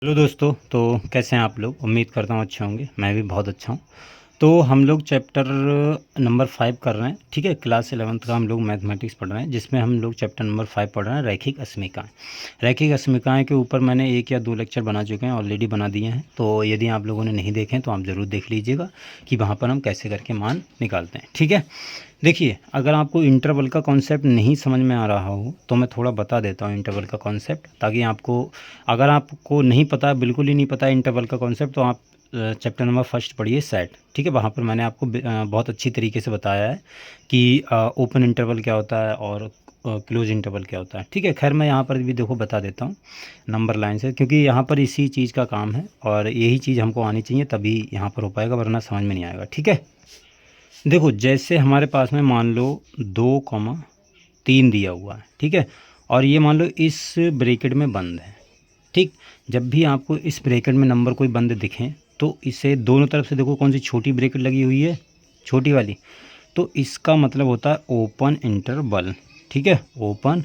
Hello दोस्तों, तो कैसे हैं आप लोग। उम्मीद करता हूँ अच्छे होंगे। मैं भी बहुत अच्छा हूँ। तो हम लोग चैप्टर नंबर 5 कर रहे हैं। ठीक है, क्लास 11th का हम लोग मैथमेटिक्स पढ़ रहे हैं, जिसमें हम लोग चैप्टर नंबर 5 पढ़ रहे हैं, रैखिक अस्मिकाएँ। रैखिक अस्मिकाएँ के ऊपर मैंने 1 या 2 लेक्चर बना चुके हैं, ऑलरेडी बना दिए हैं। तो यदि आप लोगों ने नहीं देखे तो आप ज़रूर देख लीजिएगा कि वहाँ पर हम कैसे करके मान निकालते हैं। ठीक है, देखिए, अगर आपको इंटरवल का कॉन्सेप्ट नहीं समझ में आ रहा हो तो मैं थोड़ा बता देता हूँ इंटरवल का कॉन्सेप्ट, ताकि आपको, अगर आपको नहीं पता, बिल्कुल ही नहीं पता इंटरवल का कॉन्सेप्ट, तो आप चैप्टर नंबर फर्स्ट पढ़िए सेट। ठीक है, वहाँ पर मैंने आपको बहुत अच्छी तरीके से बताया है कि ओपन इंटरवल क्या होता है और क्लोज इंटरवल क्या होता है। ठीक है, खैर मैं यहाँ पर भी देखो बता देता हूँ नंबर लाइन से, क्योंकि यहाँ पर इसी चीज़ का काम है और यही चीज़ हमको आनी चाहिए, तभी यहाँ पर हो पाएगा, वरना समझ में नहीं आएगा। ठीक है, देखो, जैसे हमारे पास में मान लो 2,3 दिया हुआ है। ठीक है, और ये मान लो इस ब्रैकेट में बंद है। ठीक, जब भी आपको इस ब्रैकेट में नंबर कोई बंद दिखें तो इसे दोनों तरफ से देखो, कौन सी छोटी ब्रैकेट लगी हुई है, छोटी वाली, तो इसका मतलब होता है ओपन इंटरवल। ठीक है, ओपन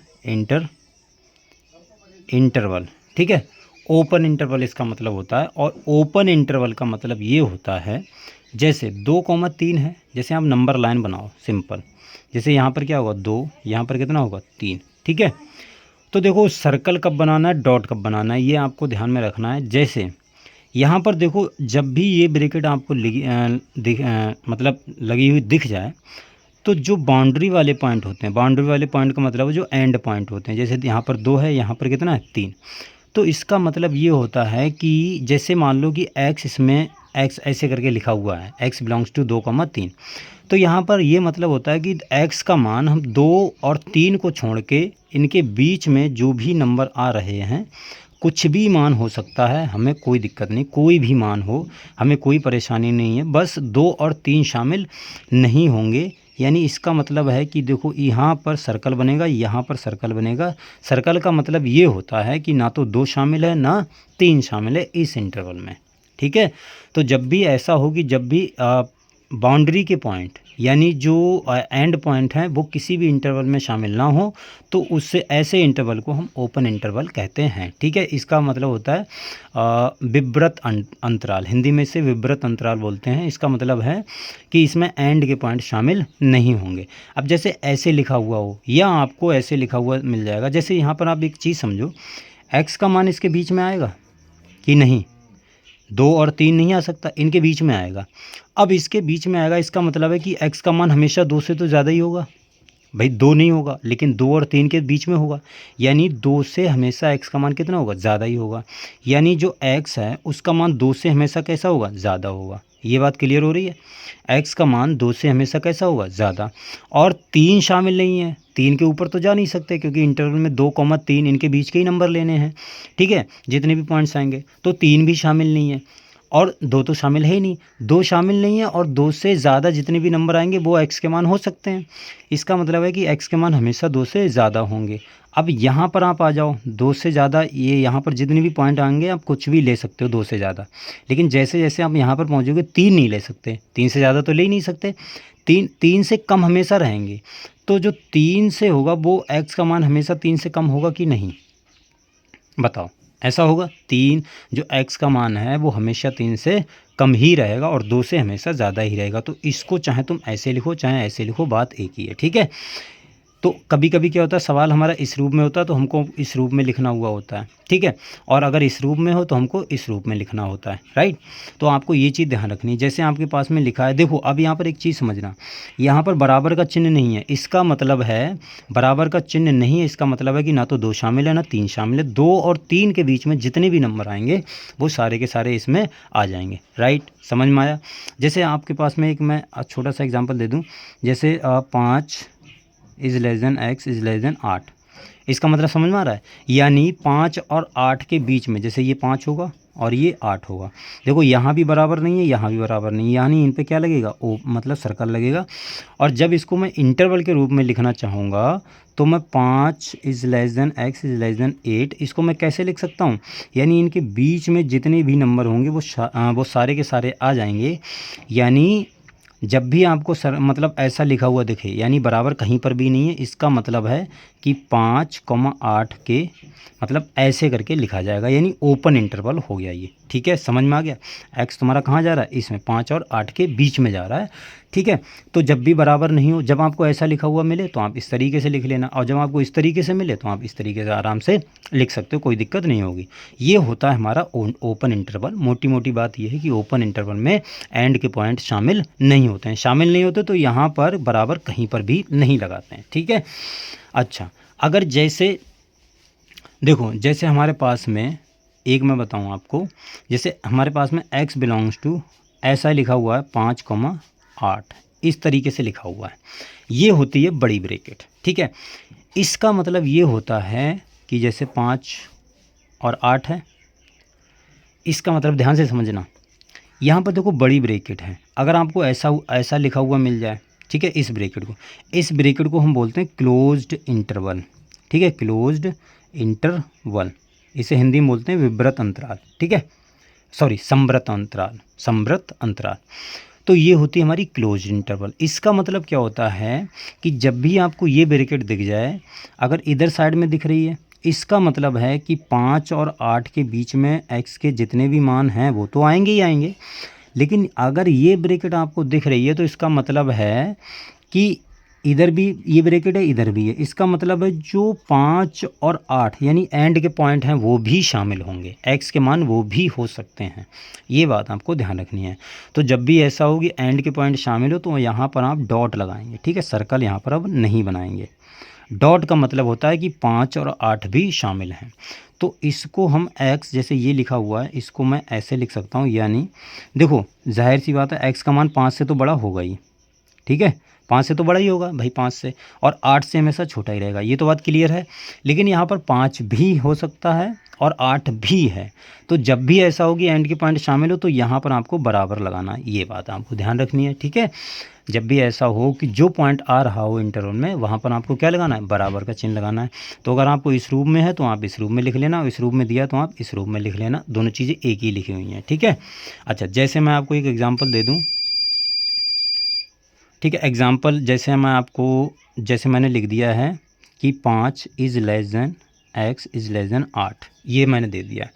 इंटरवल। ठीक है, ओपन इंटरवल इसका मतलब होता है। और ओपन इंटरवल का मतलब ये होता है, जैसे 2,3 है, जैसे आप नंबर लाइन बनाओ सिंपल, जैसे यहाँ पर क्या होगा 2, यहाँ पर कितना होगा 3। ठीक है, तो देखो सर्कल कब बनाना है, डॉट कब बनाना है, ये आपको ध्यान में रखना है। जैसे यहाँ पर देखो, जब भी ये ब्रैकेट आपको मतलब लगी हुई दिख जाए, तो जो बाउंड्री वाले पॉइंट होते हैं, बाउंड्री वाले पॉइंट का मतलब है जो एंड पॉइंट होते हैं, जैसे यहाँ पर 2 है, यहाँ पर कितना है 3, तो इसका मतलब ये होता है कि जैसे मान लो कि x, इसमें x ऐसे करके लिखा हुआ है, x बिलोंग्स टू 2,3, तो यहाँ पर ये मतलब होता है कि x का मान हम 2 और 3 को छोड़ के इनके बीच में जो भी नंबर आ रहे हैं, कुछ भी मान हो सकता है, हमें कोई दिक्कत नहीं, कोई भी मान हो, हमें कोई परेशानी नहीं है, बस 2 और 3 शामिल नहीं होंगे। यानी इसका मतलब है कि देखो, यहाँ पर सर्कल बनेगा, यहाँ पर सर्कल बनेगा। सर्कल का मतलब ये होता है कि ना तो 2 शामिल है ना 3 शामिल है इस इंटरवल में। ठीक है, तो जब भी ऐसा हो कि जब भी बाउंड्री के पॉइंट, यानी जो एंड पॉइंट हैं, वो किसी भी इंटरवल में शामिल ना हो, तो उससे ऐसे इंटरवल को हम ओपन इंटरवल कहते हैं। ठीक है, इसका मतलब होता है विवृत अंतराल, हिंदी में इसे विवृत अंतराल बोलते हैं। इसका मतलब है कि इसमें एंड के पॉइंट शामिल नहीं होंगे। अब जैसे ऐसे लिखा हुआ हो या आपको ऐसे लिखा हुआ मिल जाएगा, जैसे यहाँ पर आप एक चीज़ समझो, एक्स का मान इसके बीच में आएगा कि नहीं, 2 और 3 नहीं आ सकता, इनके बीच में आएगा। अब इसके बीच में आएगा, इसका मतलब है कि x का मान हमेशा 2 से तो ज़्यादा ही होगा। भाई 2 नहीं होगा, लेकिन 2 और 3 के बीच में होगा, यानी 2 से हमेशा x का मान कितना होगा, ज़्यादा ही होगा। यानी जो x है उसका मान 2 से हमेशा कैसा होगा, ज़्यादा होगा। ये बात क्लियर हो रही है, x का मान 2 से हमेशा कैसा होगा, ज़्यादा। और 3 शामिल नहीं है, 3 के ऊपर तो जा नहीं सकते, क्योंकि इंटरवल में 2,3 इनके बीच के ही नंबर लेने हैं। ठीक है, जितने भी पॉइंट्स आएंगे, तो 3 भी शामिल नहीं है और 2 तो शामिल है ही नहीं, 2 शामिल नहीं है, और 2 से ज़्यादा जितने भी नंबर आएंगे वो x के मान हो सकते हैं। इसका मतलब है कि x के मान हमेशा 2 से ज़्यादा होंगे। अब यहाँ पर आप आ जाओ, 2 से ज़्यादा, ये यहाँ पर जितने भी पॉइंट आएंगे आप कुछ भी ले सकते हो 2 से ज़्यादा, लेकिन जैसे जैसे आप यहाँ पर पहुँचोगे 3 नहीं ले सकते, 3 से ज़्यादा तो ले ही नहीं सकते, 3 से कम हमेशा रहेंगे। तो जो 3 से होगा वो x का मान हमेशा 3 से कम होगा कि नहीं, बताओ, ऐसा होगा। 3 जो x का मान है वो हमेशा 3 से कम ही रहेगा और 2 से हमेशा ज़्यादा ही रहेगा। तो इसको चाहे तुम ऐसे लिखो चाहे ऐसे लिखो, बात एक ही है। ठीक है, तो कभी कभी क्या होता है, सवाल हमारा इस रूप में होता है तो हमको इस रूप में लिखना हुआ होता है। ठीक है, और अगर इस रूप में हो तो हमको इस रूप में लिखना होता है, राइट। तो आपको ये चीज़ ध्यान रखनी है। जैसे आपके पास में लिखा है, देखो अब यहाँ पर एक चीज़ समझना, यहाँ पर बराबर का चिन्ह नहीं है, इसका मतलब है, बराबर का चिन्ह नहीं है, इसका मतलब है कि ना तो 2 शामिल है ना 3 शामिल है। 2 और 3 के बीच में जितने भी नंबर आएंगे वो सारे के सारे इसमें आ जाएंगे, राइट। समझ में आया। जैसे आपके पास में एक मैं छोटा सा एग्जाम्पल दे दूँ, जैसे 5 is less than x is less than 8, इसका मतलब समझ में आ रहा है। यानी 5 और 8 के बीच में, जैसे ये 5 होगा और ये 8 होगा, देखो यहाँ भी बराबर नहीं है, यहाँ भी बराबर नहीं है, यानी इन पे क्या लगेगा, ओ मतलब सर्कल लगेगा। और जब इसको मैं इंटरवल के रूप में लिखना चाहूँगा तो मैं 5 is less than x is less than 8, इसको मैं कैसे लिख सकता हूँ, यानी इनके बीच में जितने भी नंबर होंगे वो सारे के सारे आ जाएंगे। यानी जब भी आपको मतलब ऐसा लिखा हुआ दिखे, यानी बराबर कहीं पर भी नहीं है, इसका मतलब है कि 5,8 के मतलब ऐसे करके लिखा जाएगा, यानी ओपन इंटरवल हो गया ये। ठीक है, समझ में आ गया। एक्स तुम्हारा कहाँ जा रहा है, इसमें 5 और 8 के बीच में जा रहा है। ठीक है, तो जब भी बराबर नहीं हो, जब आपको ऐसा लिखा हुआ मिले तो आप इस तरीके से लिख लेना, और जब आपको इस तरीके से मिले तो आप इस तरीके से आराम से लिख सकते हो, कोई दिक्कत नहीं होगी। ये होता है हमारा ओपन इंटरवल। मोटी मोटी बात ये है कि ओपन इंटरवल में एंड के पॉइंट शामिल नहीं होते हैं। शामिल नहीं होते तो यहाँ पर बराबर कहीं पर भी नहीं लगाते हैं। ठीक है, अच्छा, अगर जैसे देखो, जैसे हमारे पास में एक मैं बताऊं आपको, जैसे हमारे पास में x बिलोंग्स टू ऐसा लिखा हुआ है 5,8, इस तरीके से लिखा हुआ है, ये होती है बड़ी ब्रैकेट। ठीक है, इसका मतलब ये होता है कि जैसे 5 और 8 है, इसका मतलब ध्यान से समझना, यहाँ पर देखो बड़ी ब्रैकेट है। अगर आपको ऐसा लिखा हुआ मिल जाए, ठीक है, इस ब्रैकेट को हम बोलते हैं क्लोज्ड इंटरवल। ठीक है, क्लोज्ड इंटरवल, इसे हिंदी में बोलते हैं विव्रत अंतराल। ठीक है, सॉरी, समव्रत अंतराल। तो ये होती है हमारी क्लोज्ड इंटरवल। इसका मतलब क्या होता है कि जब भी आपको ये ब्रैकेट दिख जाए, अगर इधर साइड में दिख रही है, इसका मतलब है कि 5 और 8 के बीच में x के जितने भी मान हैं वो तो आएंगे ही आएंगे। लेकिन अगर ये ब्रैकेट आपको दिख रही है तो इसका मतलब है कि इधर भी ये ब्रैकेट है, इधर भी है। इसका मतलब है जो 5 और 8 यानी एंड के पॉइंट हैं वो भी शामिल होंगे, x के मान वो भी हो सकते हैं। ये बात आपको ध्यान रखनी है। तो जब भी ऐसा हो कि एंड के पॉइंट शामिल हो तो यहाँ पर आप डॉट लगाएंगे। ठीक है, सर्कल यहाँ पर अब नहीं बनाएंगे। डॉट का मतलब होता है कि 5 और 8 भी शामिल हैं। तो इसको हम x, जैसे ये लिखा हुआ है, इसको मैं ऐसे लिख सकता हूँ, यानी देखो जाहिर सी बात है x का मान 5 से तो बड़ा होगा ही। ठीक है, 5 से तो बड़ा ही होगा भाई, 5 से, और 8 से हमेशा छोटा ही रहेगा, ये तो बात क्लियर है। लेकिन यहाँ पर 5 भी हो सकता है और 8 भी है। तो जब भी ऐसा हो कि एंड के पॉइंट शामिल हो तो यहाँ पर आपको बराबर लगाना है, ये बात आपको ध्यान रखनी है। ठीक है, जब भी ऐसा हो कि जो पॉइंट आ रहा हो इंटरवल में, वहाँ पर आपको क्या लगाना है, बराबर का चिन्ह लगाना है। तो अगर आपको इस रूप में है तो आप इस रूप में लिख लेना, और इस रूप में दिया तो आप इस रूप में लिख लेना, दोनों चीज़ें एक ही लिखी हुई हैं। ठीक है, अच्छा, जैसे मैं आपको एक एग्जाम्पल दे दूँ। ठीक है, एग्जाम्पल जैसे मैं आपको, जैसे मैंने लिख दिया है कि 5 is less than x is less than 8, ये मैंने दे दिया है।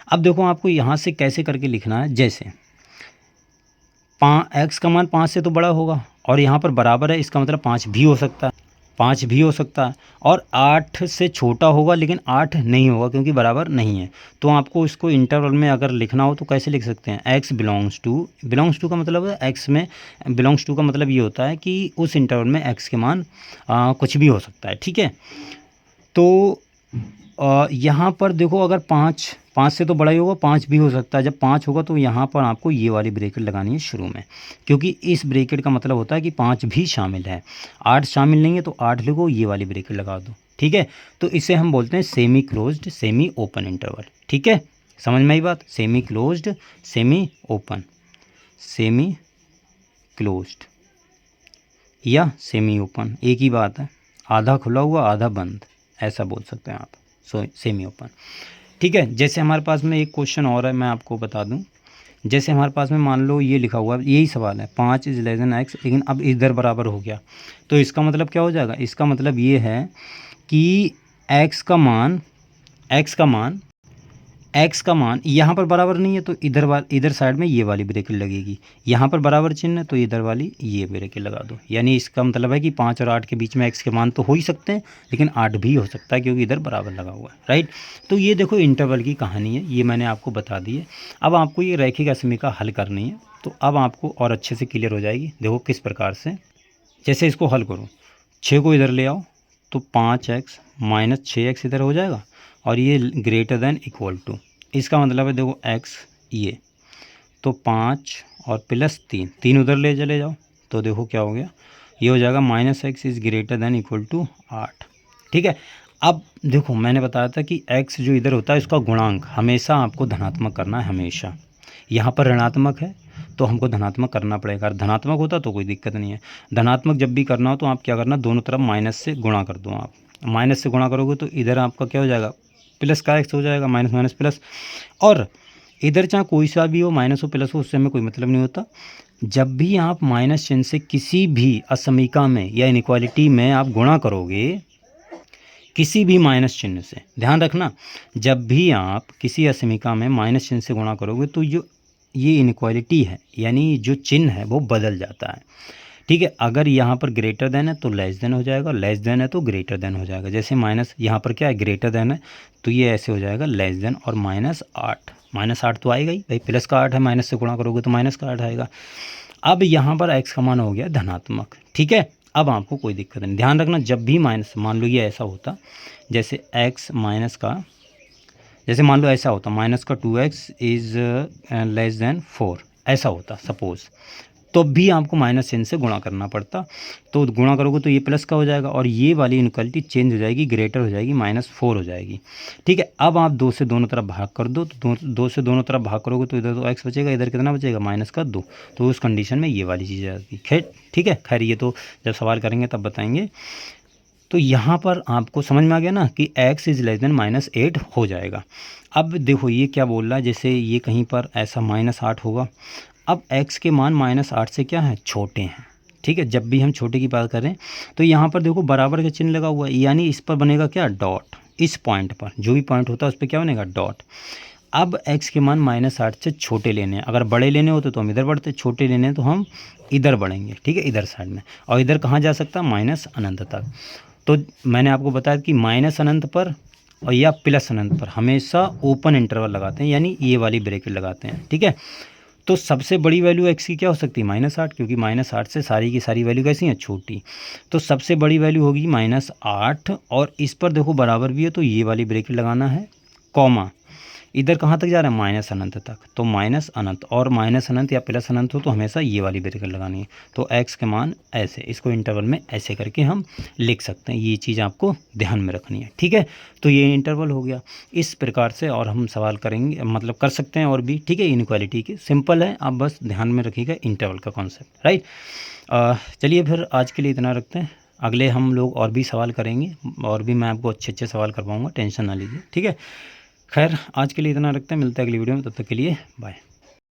अब देखो आपको यहाँ से कैसे करके लिखना है, जैसे x का मान 5 से तो बड़ा होगा और यहाँ पर बराबर है, इसका मतलब 5 भी हो सकता है, 5 भी हो सकता है, और 8 से छोटा होगा लेकिन 8 नहीं होगा क्योंकि बराबर नहीं है। तो आपको इसको इंटरवल में अगर लिखना हो तो कैसे लिख सकते हैं, x बिलोंग्स टू का मतलब है x में बिलोंग्स टू का मतलब ये होता है कि उस इंटरवल में x के मान कुछ भी हो सकता है। ठीक है, तो यहाँ पर देखो, अगर 5 से तो बड़ा ही होगा, 5 भी हो सकता है। जब 5 होगा तो यहाँ पर आपको ये वाली ब्रैकेट लगानी है शुरू में, क्योंकि इस ब्रैकेट का मतलब होता है कि 5 भी शामिल है। 8 शामिल नहीं है तो 8 लिखो, ये वाली ब्रैकेट लगा दो। ठीक है, तो इसे हम बोलते हैं semi closed semi open interval. ठीक है, समझ में आई बात, semi closed semi open, semi closed या सेमी ओपन एक ही बात है, आधा खुला हुआ आधा बंद, ऐसा बोल सकते हैं आप, सेमी ओपन। ठीक है, जैसे हमारे पास में एक क्वेश्चन और है, मैं आपको बता दूं। जैसे हमारे पास में मान लो ये लिखा हुआ है, यही सवाल है, 5 इज़ लेस देन x, लेकिन अब इधर बराबर हो गया, तो इसका मतलब क्या हो जाएगा, इसका मतलब ये है कि x का मान यहाँ पर बराबर नहीं है तो इधर साइड में ये वाली ब्रैकेट लगेगी, यहाँ पर बराबर चिन्ह है तो इधर वाली ये ब्रैकेट लगा दो। यानी इसका मतलब है कि 5 और 8 के बीच में x के मान तो हो ही सकते हैं, लेकिन 8 भी हो सकता है क्योंकि इधर बराबर लगा हुआ है, राइट। तो ये देखो इंटरवल की कहानी है, ये मैंने आपको बता दी है। अब आपको ये रैखिक असमीका हल करनी है, तो अब आपको और अच्छे से क्लियर हो जाएगी। देखो किस प्रकार से, जैसे इसको हल करो, 6 को इधर ले आओ तो 5x माइनस 6x इधर हो जाएगा, और ये ग्रेटर देन इक्वल टू, इसका मतलब है देखो x ये, तो 5 और प्लस 3 उधर ले चले जाओ तो देखो क्या हो गया, ये हो जाएगा -x is greater than equal to 8। ठीक है, अब देखो मैंने बताया था कि x जो इधर होता है इसका गुणांक हमेशा आपको धनात्मक करना है, हमेशा। यहाँ पर ऋणात्मक है तो हमको धनात्मक करना पड़ेगा, अगर धनात्मक होता तो कोई दिक्कत नहीं है। धनात्मक जब भी करना हो तो आप क्या करना, दोनों तरफ माइनस से गुणा कर दो। आप माइनस से गुणा करोगे तो इधर आपका क्या हो जाएगा, प्लस का x हो जाएगा, माइनस माइनस प्लस। और इधर चाहे कोई सा भी हो, माइनस हो प्लस हो, उससे हमें कोई मतलब नहीं होता। जब भी आप माइनस चिन्ह से किसी भी असमीका में या इनइक्वालिटी में आप गुणा करोगे, किसी भी माइनस चिन्ह से। ध्यान रखना, जब भी आप किसी असीमिका में माइनस चिन्ह से गुणा करोगे तो जो ये इनइक्वालिटी है यानी जो चिन्ह है वो बदल जाता है। ठीक है, अगर यहाँ पर ग्रेटर देन है तो लेस देन हो जाएगा, लेस देन है तो ग्रेटर देन हो जाएगा। जैसे माइनस यहाँ पर क्या है, ग्रेटर देन है, तो ये ऐसे हो जाएगा लेस देन, और -8 तो आएगा ही भाई, प्लस का 8 है, माइनस से गुणा करोगे तो माइनस का 8 आएगा। अब यहाँ पर x का मान हो गया धनात्मक। ठीक है, अब आपको कोई दिक्कत नहीं। ध्यान रखना, जब भी माइनस, मान लो ये ऐसा होता, जैसे x माइनस का, जैसे मान लो ऐसा होता माइनस का 2x इज़ लेस देन 4, ऐसा होता सपोज़, तो भी आपको माइनस चिन्ह से गुणा करना पड़ता। तो गुणा करोगे तो ये प्लस का हो जाएगा और ये वाली इनइक्वालिटी चेंज हो जाएगी, ग्रेटर हो जाएगी, -4 हो जाएगी। ठीक है, अब आप 2 से दोनों तरफ भाग कर दो, तो 2 से दोनों तरफ भाग करोगे तो इधर तो x बचेगा, इधर कितना बचेगा, -2। तो उस कंडीशन में ये वाली चीज़ आ जाती। खैर ठीक है, खैर ये तो जब सवाल करेंगे तब बताएंगे। तो यहाँ पर आपको समझ में आ गया ना कि x इज़ लेस देन -8 हो जाएगा। अब देखो ये क्या बोल रहा है, जैसे ये कहीं पर ऐसा -8 होगा। अब x के मान -8 से क्या है, छोटे हैं। ठीक है, जब भी हम छोटे की बात करें तो यहाँ पर देखो बराबर का चिन्ह लगा हुआ है, यानी इस पर बनेगा क्या, डॉट। इस पॉइंट पर जो भी पॉइंट होता है उस पर क्या बनेगा, डॉट। अब x के मान -8 से छोटे लेने हैं, अगर बड़े लेने होते तो हम इधर बढ़ते, छोटे लेने हैं तो हम इधर बढ़ेंगे। ठीक है, इधर साइड में, और इधर कहाँ जा सकता है, माइनस अनंत तक। तो मैंने आपको बताया कि माइनस अनंत पर और या प्लस अनंत पर हमेशा ओपन इंटरवल लगाते हैं, यानी ये वाली ब्रैकेट लगाते हैं। ठीक है, तो सबसे बड़ी वैल्यू x की क्या हो सकती है, -8, क्योंकि -8 से सारी की सारी वैल्यू कैसी है, छोटी। तो सबसे बड़ी वैल्यू होगी -8, और इस पर देखो बराबर भी है तो ये वाली ब्रैकेट लगाना है, कॉमा, इधर कहाँ तक जा रहा है, माइनस अनंत तक। तो माइनस अनंत और माइनस अनंत या प्लस अनंत हो तो हमेशा ये वाली ब्रैकेट लगानी है। तो x के मान ऐसे, इसको इंटरवल में ऐसे करके हम लिख सकते हैं, ये चीज़ आपको ध्यान में रखनी है। ठीक है, तो ये इंटरवल हो गया। इस प्रकार से और हम सवाल करेंगे, मतलब कर सकते हैं और भी। ठीक है, इनइक्वालिटी के सिंपल है, आप बस ध्यान में रखिएगा इंटरवल का कॉन्सेप्ट, राइट। चलिए फिर आज के लिए इतना रखते हैं, अगले हम लोग और भी सवाल करेंगे, और भी मैं आपको अच्छे अच्छे सवाल करवाऊँगा, टेंशन ना लीजिए। ठीक है, खैर आज के लिए इतना रखते हैं, मिलते हैं अगली वीडियो में, तब तक के लिए बाय।